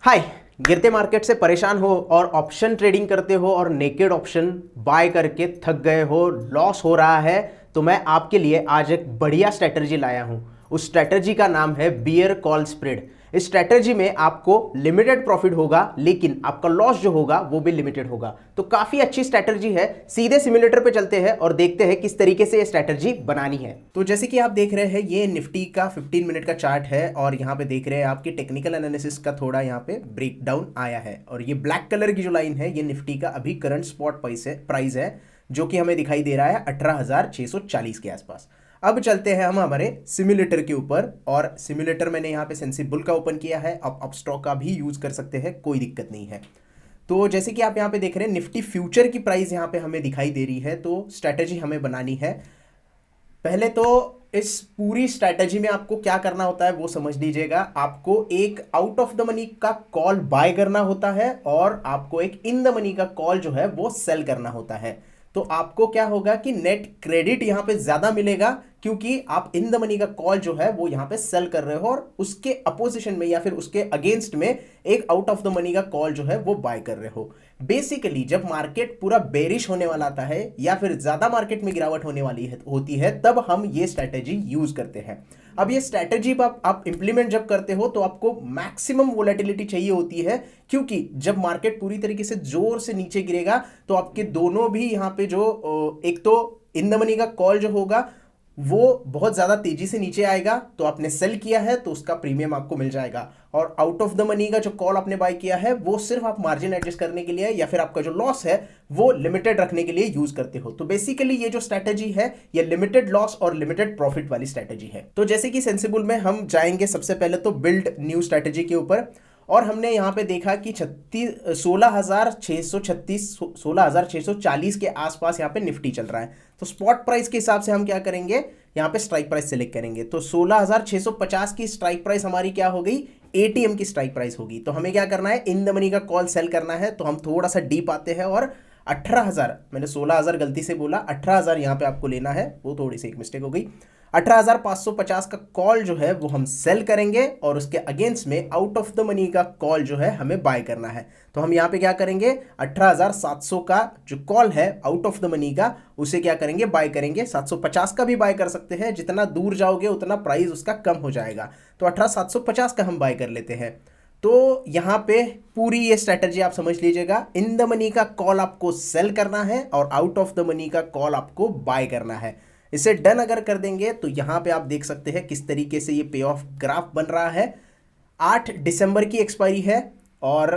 हाय। गिरते मार्केट से परेशान हो और ऑप्शन ट्रेडिंग करते हो और नेकेड ऑप्शन बाय करके थक गए हो, लॉस हो रहा है, तो मैं आपके लिए आज एक बढ़िया स्ट्रेटजी लाया हूं। उस स्ट्रेटजी का नाम है बियर कॉल स्प्रेड। इस स्ट्रेटजी में आपको लिमिटेड प्रॉफिट होगा, लेकिन आपका लॉस जो होगा वो भी लिमिटेड होगा। तो काफी अच्छी स्ट्रेटजी है। सीधे सिमुलेटर पे चलते हैं और देखते हैं किस तरीके से ये स्ट्रेटजी बनानी है। तो जैसे कि आप देख रहे हैं, ये निफ्टी का 15 मिनट का चार्ट है और यहाँ पे देख रहे हैं आपकी टेक्निकल एनालिसिस का थोड़ा यहाँ पे ब्रेक डाउन आया है। और ये ब्लैक कलर की जो लाइन है, ये निफ्टी का अभी करंट स्पॉट प्राइस है, जो कि हमें दिखाई दे रहा है 18,640 के आसपास। अब चलते हैं हम हमारे सिमुलेटर के ऊपर, और सिमुलेटर मैंने यहाँ पे सेंसिबल का ओपन किया है। आप अपस्टॉक का भी यूज कर सकते हैं, कोई दिक्कत नहीं है। तो जैसे कि आप यहाँ पे देख रहे हैं, निफ्टी फ्यूचर की प्राइस यहाँ पे हमें दिखाई दे रही है। तो स्ट्रैटेजी हमें बनानी है। पहले तो इस पूरी स्ट्रैटेजी में आपको क्या करना होता है वो समझ लीजिएगा। आपको एक आउट ऑफ द मनी का कॉल बाय करना होता है और आपको एक इन द मनी का कॉल जो है वो सेल करना होता है। तो आपको क्या होगा कि नेट क्रेडिट यहां पे ज्यादा मिलेगा, क्योंकि आप इन द मनी का कॉल जो है वो यहां पे सेल कर रहे हो और उसके अपोजिशन में या फिर उसके अगेंस्ट में एक आउट ऑफ द मनी का कॉल जो है वो बाय कर रहे हो। बेसिकली जब मार्केट पूरा बेरिश होने वाला आता है या फिर ज्यादा मार्केट में गिरावट होने वाली होती है, तब हम ये स्ट्रैटेजी यूज करते हैं। अब ये स्ट्रैटेजी आप इंप्लीमेंट जब करते हो तो आपको मैक्सिमम वोलेटिलिटी चाहिए होती है, क्योंकि जब मार्केट पूरी तरीके से जोर से नीचे गिरेगा तो आपके दोनों भी यहाँ पे जो एक तो इन द मनी का कॉल जो होगा वो बहुत ज्यादा तेजी से नीचे आएगा, तो आपने सेल किया है तो उसका प्रीमियम आपको मिल जाएगा। और आउट ऑफ द मनी का जो कॉल आपने बाय किया है वो सिर्फ आप मार्जिन एडजस्ट करने के लिए या फिर आपका जो लॉस है वो लिमिटेड रखने के लिए यूज करते हो। तो बेसिकली ये जो स्ट्रैटेजी है ये लिमिटेड लॉस और लिमिटेड प्रॉफिट वाली स्ट्रैटेजी है। तो जैसे कि सेंसिबल में हम जाएंगे सबसे पहले तो बिल्ड न्यू स्ट्रैटेजी के ऊपर, और हमने यहाँ पे देखा कि 16,640 के आसपास यहाँ पे निफ्टी चल रहा है। तो स्पॉट प्राइस के हिसाब से हम क्या करेंगे, यहाँ पे स्ट्राइक प्राइस सेलेक्ट करेंगे। तो 16,650 की स्ट्राइक प्राइस हमारी क्या हो गई, एटीएम की स्ट्राइक प्राइस होगी। तो हमें क्या करना है, इन द मनी का कॉल सेल करना है। तो हम थोड़ा सा डीप आते हैं और 18,000, मैंने 16,000 गलती से बोला, 18,000 यहाँ पे आपको लेना है, वो थोड़ी सी एक मिस्टेक हो गई। 18,550 का कॉल जो है वो हम सेल करेंगे और उसके अगेंस्ट में आउट ऑफ द मनी का कॉल जो है हमें बाय करना है। तो हम यहाँ पे क्या करेंगे, 18,700 का जो कॉल है आउट ऑफ द मनी का, उसे क्या करेंगे, बाय करेंगे। 750 का भी बाय कर सकते हैं, जितना दूर जाओगे उतना प्राइस उसका कम हो जाएगा। तो 18,750 का हम बाय कर लेते हैं। तो यहाँ पे पूरी ये स्ट्रैटेजी आप समझ लीजिएगा। इन द मनी का कॉल आपको सेल करना है और आउट ऑफ द मनी का कॉल आपको बाय करना है। इसे डन अगर कर देंगे तो यहाँ पे आप देख सकते हैं किस तरीके से ये पे ऑफ ग्राफ बन रहा है। 8 दिसंबर की एक्सपायरी है और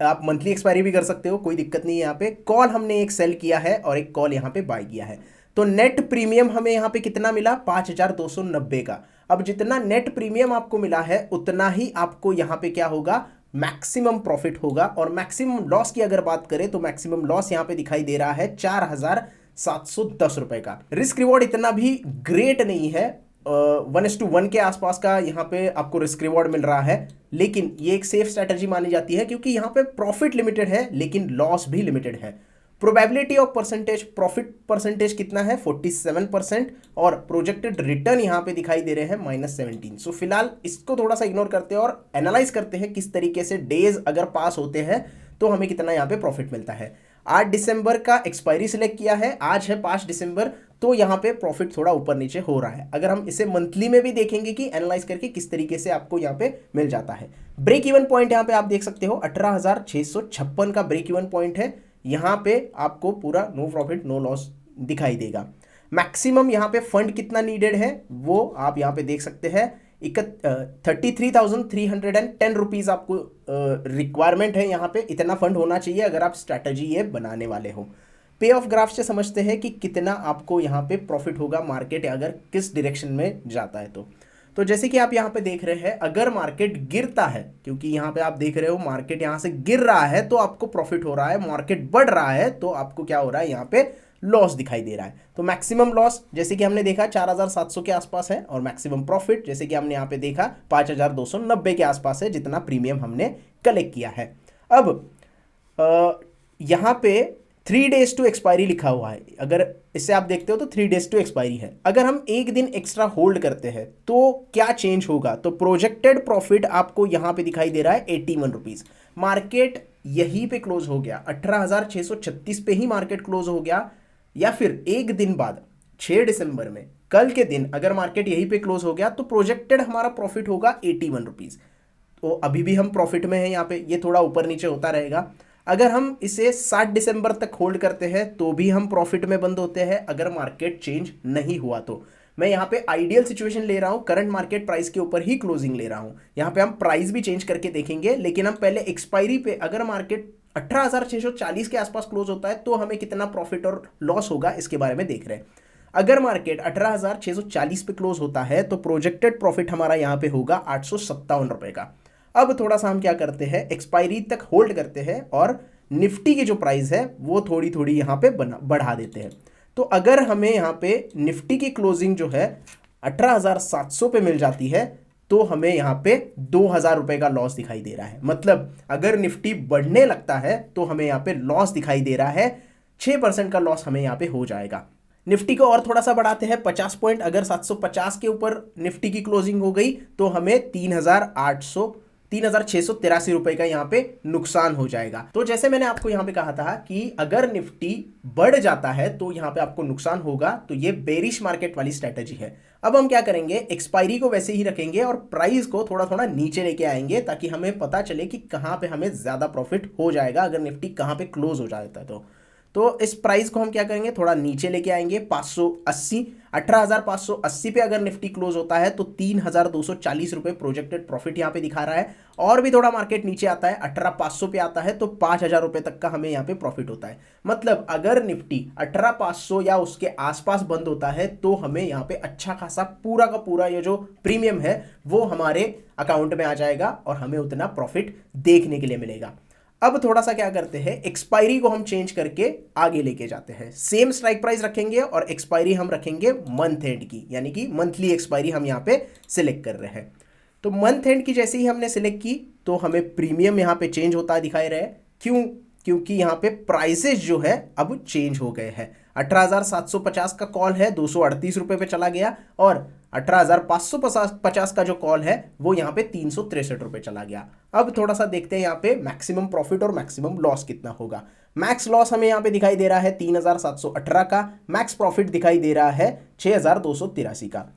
आप मंथली एक्सपायरी भी कर सकते हो, कोई दिक्कत नहीं है। यहाँ पे कॉल हमने एक सेल किया है और एक कॉल यहाँ पे बाय किया है। तो नेट प्रीमियम हमें यहाँ पे कितना मिला, 5,290 का। अब जितना नेट प्रीमियम आपको मिला है उतना ही आपको यहाँ पे क्या होगा, मैक्सिमम प्रॉफिट होगा। और मैक्सिमम लॉस की अगर बात करें तो मैक्सिमम लॉस यहाँ पे दिखाई दे रहा है 4,710 रुपए का। रिस्क रिवॉर्ड इतना भी ग्रेट नहीं है, 1:1 के आसपास का यहाँ पे आपको रिस्क रिवॉर्ड मिल रहा है, लेकिन ये एक सेफ स्ट्रैटेजी मानी जाती है, क्योंकि यहाँ पे प्रॉफिट लिमिटेड है लेकिन लॉस भी लिमिटेड है। Probability of percentage, profit percentage कितना है, 47%, और प्रोजेक्टेड रिटर्न यहाँ पे दिखाई दे रहे हैं -17। सो फिलहाल इसको थोड़ा सा इग्नोर करते हैं और एनालाइज करते हैं किस तरीके से डेज अगर पास होते हैं तो हमें कितना यहाँ पे प्रॉफिट मिलता है। 8 दिसंबर का एक्सपायरी सिलेक्ट किया है, आज है 5 दिसंबर, तो यहाँ पे प्रॉफिट थोड़ा ऊपर नीचे हो रहा है। अगर हम इसे मंथली में भी देखेंगे कि एनालाइज करके किस तरीके से आपको यहाँ पे मिल जाता है। ब्रेक इवन पॉइंट यहाँ पे आप देख सकते हो 18,656 का ब्रेक इवन पॉइंट है। यहाँ पे आपको पूरा नो प्रॉफिट नो लॉस दिखाई देगा। मैक्सिमम यहाँ पे फंड कितना नीडेड है वो आप यहाँ पे देख सकते हैं, 33,310 रुपीज़ आपको रिक्वायरमेंट है। यहाँ पे इतना फंड होना चाहिए अगर आप स्ट्रैटेजी ये बनाने वाले हो। पे ऑफ ग्राफ से समझते हैं कि कितना आपको यहाँ पे प्रॉफिट होगा मार्केट अगर किस डायरेक्शन में जाता है। तो जैसे कि आप यहाँ पे देख रहे हैं, अगर मार्केट गिरता है, क्योंकि यहाँ पे आप देख रहे हो मार्केट यहाँ से गिर रहा है तो आपको प्रॉफिट हो रहा है, मार्केट बढ़ रहा है तो आपको क्या हो रहा है, यहाँ पे लॉस दिखाई दे रहा है। तो मैक्सिमम लॉस जैसे कि हमने देखा 4,700 के आसपास है, और मैक्सिमम प्रॉफिट जैसे कि हमने यहाँ पे देखा 5,290 के आसपास है, जितना प्रीमियम हमने कलेक्ट किया है। अब यहाँ पे 3 days टू एक्सपायरी लिखा हुआ है, अगर इससे आप देखते हो तो 3 days टू एक्सपायरी है। अगर हम एक दिन एक्स्ट्रा होल्ड करते हैं तो क्या चेंज होगा, तो प्रोजेक्टेड प्रॉफिट आपको यहाँ पे दिखाई दे रहा है 81 रुपीज़। मार्केट यहीं पे क्लोज हो गया, 18,636 पे ही मार्केट क्लोज हो गया, या फिर एक दिन बाद 6 दिसंबर में कल के दिन अगर मार्केट यहीं पे क्लोज हो गया तो प्रोजेक्टेड हमारा प्रॉफिट होगा 81 रुपीज़। तो अभी भी हम प्रॉफिट में हैं यहाँ पे, ये थोड़ा ऊपर नीचे होता रहेगा। अगर हम इसे 7 दिसंबर तक होल्ड करते हैं तो भी हम प्रॉफिट में बंद होते हैं, अगर मार्केट चेंज नहीं हुआ तो। मैं यहाँ पे आइडियल सिचुएशन ले रहा हूँ, करंट मार्केट प्राइस के ऊपर ही क्लोजिंग ले रहा हूँ। यहाँ पे हम प्राइस भी चेंज करके देखेंगे, लेकिन हम पहले एक्सपायरी पे अगर मार्केट 18,640 के आसपास क्लोज होता है तो हमें कितना प्रॉफिट और लॉस होगा इसके बारे में देख रहे हैं। अगर मार्केट 18,640 पे क्लोज होता है तो प्रोजेक्टेड प्रॉफिट हमारा यहाँ पे होगा 857 रुपए का। अब थोड़ा सा हम क्या करते हैं, एक्सपायरी तक होल्ड करते हैं और निफ्टी की जो प्राइस है वो थोड़ी थोड़ी यहाँ पे बढ़ा देते हैं। तो अगर हमें यहाँ पे निफ्टी की क्लोजिंग जो है 18,700 पे मिल जाती है तो हमें यहाँ पे 2,000 रुपए का लॉस दिखाई दे रहा है। मतलब अगर निफ्टी बढ़ने लगता है तो हमें यहाँ पे लॉस दिखाई दे रहा है, 6% का लॉस हमें यहाँ पे हो जाएगा। निफ्टी को और थोड़ा सा बढ़ाते हैं 50 पॉइंट, अगर 750 के ऊपर निफ्टी की क्लोजिंग हो गई तो हमें 3,683 रुपए का यहाँ पे नुकसान हो जाएगा। तो जैसे मैंने आपको यहाँ पे कहा था कि अगर निफ्टी बढ़ जाता है तो यहाँ पे आपको नुकसान होगा, तो ये बेरिश मार्केट वाली स्ट्रेटेजी है। अब हम क्या करेंगे, एक्सपायरी को वैसे ही रखेंगे और प्राइस को थोड़ा थोड़ा नीचे लेके आएंगे ताकि हमें पता चले कि कहाँ पे हमें ज्यादा प्रॉफिट हो जाएगा अगर निफ्टी कहाँ पे क्लोज हो जाता है। तो इस प्राइस को हम क्या करेंगे, थोड़ा नीचे लेके आएंगे, 580, 18,580 पे अगर निफ्टी क्लोज होता है तो 3,240 रुपए प्रोजेक्टेड प्रॉफिट यहाँ पे दिखा रहा है। और भी थोड़ा मार्केट नीचे आता है, 18,500 पे आता है तो 5,000 रुपए तक का हमें यहाँ पे प्रॉफिट होता है। मतलब अगर निफ्टी 18,500 या उसके आसपास बंद होता है तो हमें यहाँ पे अच्छा खासा पूरा का पूरा ये जो प्रीमियम है वो हमारे अकाउंट में आ जाएगा और हमें उतना प्रॉफिट देखने के लिए मिलेगा। अब थोड़ा सा क्या करते हैं, एक्सपायरी को हम चेंज करके आगे लेके जाते हैं। सेम स्ट्राइक प्राइस रखेंगे और एक्सपायरी हम रखेंगे मंथ एंड की, यानी कि मंथली एक्सपायरी हम यहाँ पे सिलेक्ट कर रहे हैं। तो मंथ एंड की जैसे ही हमने सिलेक्ट की तो हमें प्रीमियम यहाँ पे चेंज होता दिखाई रहा है। क्यों? क्योंकि यहाँ पे प्राइसेस जो है अब चेंज हो गए हैं। 18,750 का कॉल है 238 रुपए पे चला गया और 18,550 का जो कॉल है वो यहाँ पे 363 रुपए चला गया। अब थोड़ा सा देखते हैं यहाँ पे मैक्सिमम प्रॉफिट और मैक्सिमम लॉस कितना होगा। मैक्स लॉस हमें यहाँ पे दिखाई दे रहा है 3,718 का, मैक्स प्रॉफिट दिखाई दे रहा है 6,283 का।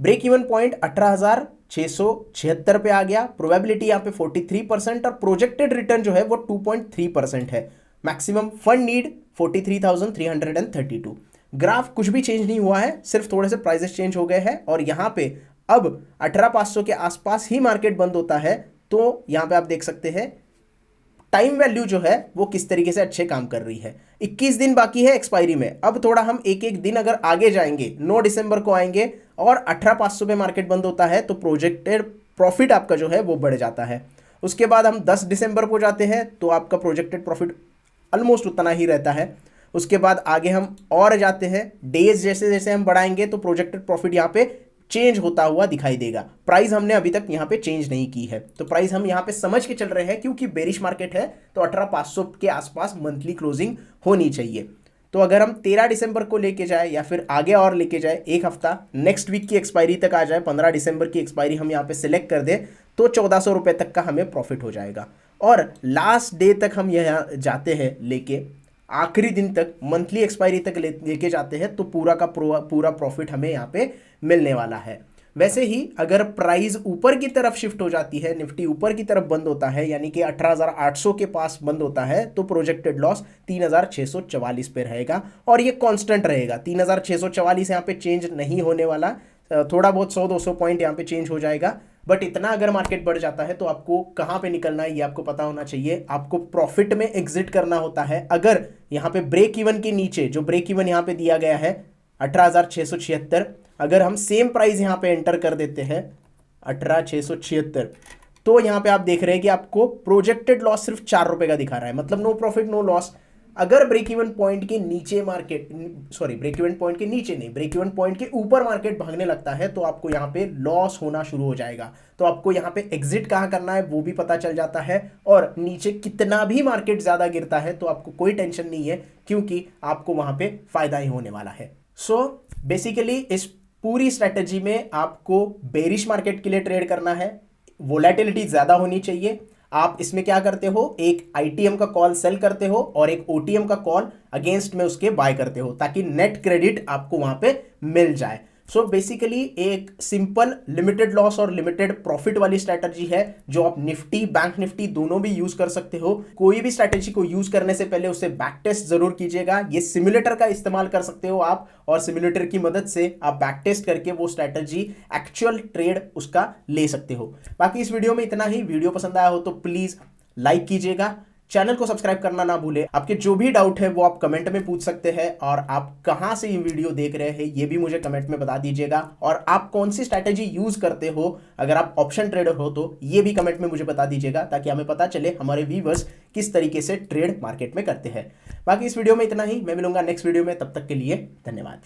ब्रेक इवन पॉइंट 18,676 पे आ गया, प्रोबेबिलिटी यहाँ पे 43% और प्रोजेक्टेड रिटर्न जो है वो 2.3% है। Maximum fund need 43,332। ग्राफ कुछ भी चेंज नहीं हुआ है, सिर्फ थोड़े से प्राइसेस चेंज हो गए हैं और यहाँ पे अब 18,500 के आसपास ही मार्केट बंद होता है। तो यहाँ पे आप देख सकते हैं टाइम वैल्यू जो है वो किस तरीके से अच्छे काम कर रही है। 21 दिन बाकी है एक्सपायरी में। अब थोड़ा हम एक एक दिन अगर आगे जाएंगे, 9 दिसंबर को आएंगे और 18,500 पे मार्केट बंद होता है तो प्रोजेक्टेड प्रॉफिट आपका जो है वो बढ़ जाता है। उसके बाद हम 10 दिसंबर को जाते हैं तो आपका प्रोजेक्टेड प्रॉफिट ऑलमोस्ट उतना ही रहता है। उसके बाद आगे हम और जाते हैं, डेज जैसे जैसे हम बढ़ाएंगे तो प्रोजेक्टेड प्रॉफिट यहाँ पे चेंज होता हुआ दिखाई देगा। प्राइस हमने अभी तक यहाँ पे चेंज नहीं की है, तो प्राइस हम यहाँ पे समझ के चल रहे हैं क्योंकि बेरिश मार्केट है तो 18,500 के आसपास मंथली क्लोजिंग होनी चाहिए। तो अगर हम 13 दिसंबर को लेके जाए या फिर आगे और लेके जाए, एक हफ्ता नेक्स्ट वीक की एक्सपायरी तक आ जाए, 15 दिसंबर की एक्सपायरी हम यहाँ पे सिलेक्ट कर दे तो 1,400 रुपये तक का हमें प्रॉफिट हो जाएगा। और लास्ट डे तक हम यहाँ जाते हैं लेके, आखिरी दिन तक मंथली एक्सपायरी तक लेके जाते हैं तो पूरा का पूरा प्रॉफिट हमें यहाँ पे मिलने वाला है। वैसे ही अगर प्राइस ऊपर की तरफ शिफ्ट हो जाती है, निफ्टी ऊपर की तरफ बंद होता है यानी कि 18,800 के पास बंद होता है तो प्रोजेक्टेड लॉस 3,644 पे रहेगा और ये कांस्टेंट रहेगा। 3,644 यहाँ पे चेंज नहीं होने वाला, थोड़ा बहुत 100-200 पॉइंट यहाँ पे चेंज हो जाएगा। बट इतना अगर मार्केट बढ़ जाता है तो आपको कहाँ पे निकलना है ये आपको पता होना चाहिए। आपको प्रॉफिट में एग्जिट करना होता है। अगर यहाँ पे ब्रेक इवन के नीचे, जो ब्रेक इवन यहाँ पे दिया गया है 18,676, अगर हम सेम प्राइस यहाँ पे एंटर कर देते हैं 18,676, तो यहाँ पे आप देख रहे हैं कि आपको प्रोजेक्टेड लॉस सिर्फ 4 रुपए का दिखा रहा है। मतलब नो प्रॉफिट नो लॉस। अगर ब्रेक इवन पॉइंट के नीचे market, sorry break even point के नीचे नहीं, ब्रेक इवन पॉइंट के ऊपर मार्केट भागने लगता है तो आपको यहाँ पे लॉस होना शुरू हो जाएगा। तो आपको यहाँ पे एग्जिट कहाँ करना है वो भी पता चल जाता है, और नीचे कितना भी मार्केट ज्यादा गिरता है तो आपको कोई टेंशन नहीं है, क्योंकि आपको वहां पे फायदा ही होने वाला है। सो बेसिकली इस पूरी स्ट्रेटेजी में आपको बेरिश मार्केट के लिए ट्रेड करना है, वोलेटिलिटी ज्यादा होनी चाहिए। आप इसमें क्या करते हो, एक आईटीएम का कॉल सेल करते हो और एक ओटीएम का कॉल अगेंस्ट में उसके बाय करते हो, ताकि नेट क्रेडिट आपको वहां पे मिल जाए। सो बेसिकली एक सिंपल लिमिटेड लॉस और लिमिटेड प्रॉफिट वाली स्ट्रैटेजी है, जो आप निफ्टी, बैंक निफ्टी दोनों भी यूज कर सकते हो। कोई भी स्ट्रैटेजी को यूज करने से पहले उसे बैक टेस्ट जरूर कीजिएगा। ये सिमुलेटर का इस्तेमाल कर सकते हो आप, और सिमुलेटर की मदद से आप बैक टेस्ट करके वो स्ट्रैटेजी एक्चुअल ट्रेड उसका ले सकते हो। बाकी इस वीडियो में इतना ही। वीडियो पसंद आया हो तो प्लीज लाइक कीजिएगा, चैनल को सब्सक्राइब करना ना भूले। आपके जो भी डाउट है वो आप कमेंट में पूछ सकते हैं, और आप कहां से ये वीडियो देख रहे हैं ये भी मुझे कमेंट में बता दीजिएगा। और आप कौन सी स्ट्रैटेजी यूज करते हो, अगर आप ऑप्शन ट्रेडर हो तो ये भी कमेंट में मुझे बता दीजिएगा, ताकि हमें पता चले हमारे व्यूअर्स किस तरीके से ट्रेड मार्केट में करते हैं। बाकी इस वीडियो में इतना ही, मैं मिलूंगा नेक्स्ट वीडियो में, तब तक के लिए धन्यवाद।